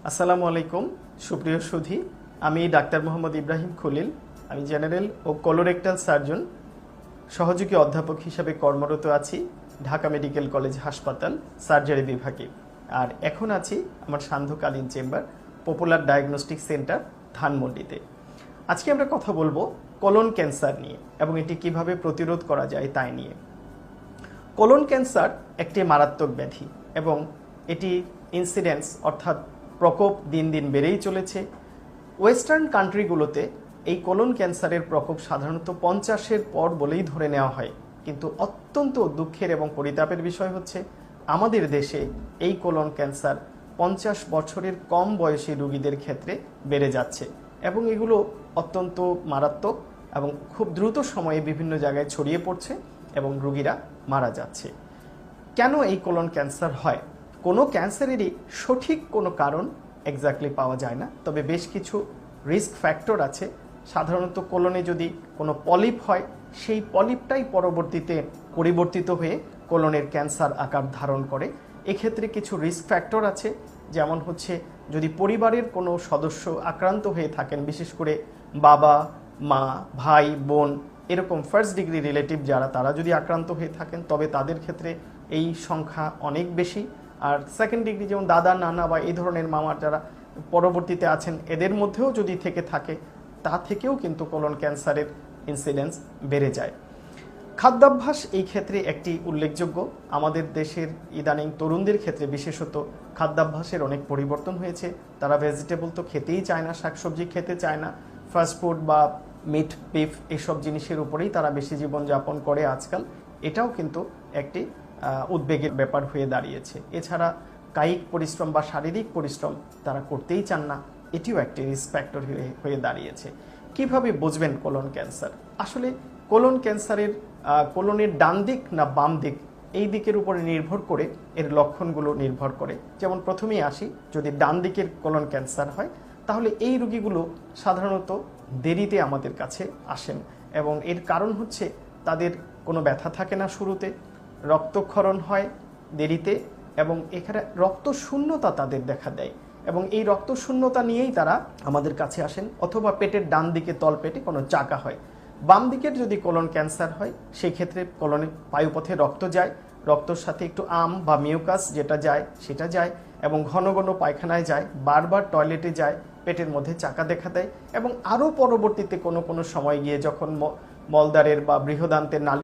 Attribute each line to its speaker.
Speaker 1: আসসালামু আলাইকুম সুপ্রিয় সুধী। আমি ডাক্তার মোহাম্মদ ইব্রাহিম খলিল। আমি জেনারেল ও কোলোরেক্টাল সার্জন সহযোগী অধ্যাপক হিসেবে কর্মরত আছি ঢাকা মেডিকেল কলেজ হাসপাতাল সার্জারি বিভাগে। আর এখন আছি আমার সান্ধ্যকালীন চেম্বার পপুলার ডায়াগনস্টিক সেন্টার ধানমন্ডিতে। আজকে আমরা কথা বলবো কোলন ক্যান্সার নিয়ে এবং এটি কিভাবে প্রতিরোধ করা যায় তাই নিয়ে। কোলন ক্যান্সার একটি মারাত্মক ব্যাধি এবং এটি ইনসিডেন্স অর্থাৎ প্রকোপ দিন দিন বেড়েই চলেছে। ওয়েস্টার্ন কান্ট্রিগুলোতে এই কোলন ক্যান্সারের প্রকোপ সাধারণত 50-এর পর বলেই ধরে নেওয়া হয়, কিন্তু অত্যন্ত দুঃখের এবং পরিতাপের বিষয় হচ্ছে আমাদের দেশে এই কোলন ক্যান্সার 50 বছরের কম বয়সী রোগীদের ক্ষেত্রে বেড়ে যাচ্ছে এবং এগুলো অত্যন্ত মারাত্মক এবং খুব দ্রুত সময়ে বিভিন্ন জায়গায় ছড়িয়ে পড়ছে এবং রোগীরা মারা যাচ্ছে। কেন এই কোলন ক্যান্সার হয়? কোনো ক্যান্সারেরই সঠিক কোনো কারণ এক্স্যাক্টলি পাওয়া যায় না, তবে বেশ কিছু রিস্ক ফ্যাক্টর আছে। সাধারণত কোলনে যদি কোনো পলিপ হয়, সেই পলিপটাই পরবর্তীতে পরিবর্তিত হয়ে কোলনের ক্যান্সার আকার ধারণ করে। এক্ষেত্রে কিছু রিস্ক ফ্যাক্টর আছে, যেমন হচ্ছে যদি পরিবারের কোনো সদস্য আক্রান্ত হয়ে থাকেন, বিশেষ করে বাবা, মা, ভাই, বোন, এরকম ফার্স্ট ডিগ্রি রিলেটিভ যারা, তারা যদি আক্রান্ত হয়ে থাকেন তবে তাদের ক্ষেত্রে এই সংখ্যা অনেক বেশি। আর সেকেন্ড ডিগ্রি যেমন দাদা, নানা বা এই ধরনের মামার যারা পরবর্তীতে আছেন, এদের মধ্যেও যদি থেকে থাকে, তা থেকেও কিন্তু কোলন ক্যান্সারের ইনসিডেন্স বেড়ে যায়। খাদ্যাভ্যাস এই ক্ষেত্রে একটি উল্লেখযোগ্য। আমাদের দেশের ইদানিং তরুণদের ক্ষেত্রে বিশেষত খাদ্যাভ্যাসের অনেক পরিবর্তন হয়েছে। তারা ভেজিটেবল তো খেতেই চায় না, শাকসবজি খেতে চায় না, ফাস্টফুড বা মিট, বিফ এসব জিনিসের উপরেই তারা বেশি জীবনযাপন করে আজকাল। এটাও কিন্তু একটি উদ্বেগের ব্যাপার হয়ে দাঁড়িয়েছে। এছাড়া কায়িক পরিশ্রম বা শারীরিক পরিশ্রম তারা করতেই চান না, এটিও একটি রিস্ক ফ্যাক্টর হয়ে দাঁড়িয়েছে। কিভাবে বুঝবেন কোলন ক্যান্সার? আসলে কোলন ক্যান্সারের কোলনের ডান দিক না বাম দিক, এই দিকের উপরে নির্ভর করে এর লক্ষণগুলো নির্ভর করে। যেমন প্রথমেই আসি, যদি ডান দিকের কোলন ক্যান্সার হয় তাহলে এই রোগীগুলো সাধারণত দেরিতে আমাদের কাছে আসেন এবং এর কারণ হচ্ছে তাদের কোনো ব্যথা থাকে না শুরুতে, রক্তক্ষরণ হয় দেরিতে এবং এখানে রক্তশূন্যতা তাদের দেখা দেয় এবং এই রক্তশূন্যতা নিয়েই তারা আমাদের কাছে আসেন। অথবা পেটের ডান দিকে তলপেটে কোনো চাকা হয়। বাম দিকের যদি কোলন ক্যান্সার হয়, সেই ক্ষেত্রে কোলনে পায়ুপথে রক্ত যায়, রক্তর সাথে একটু বা মিউকাস যেটা যায় সেটা যায় এবং ঘন ঘন পায়খানায় যায়, বারবার টয়লেটে যায়, পেটের মধ্যে চাকা দেখা দেয় এবং আরও পরবর্তীতে কোনো সময় গিয়ে যখন মলদ্বারের বা বৃহদান্তের নালী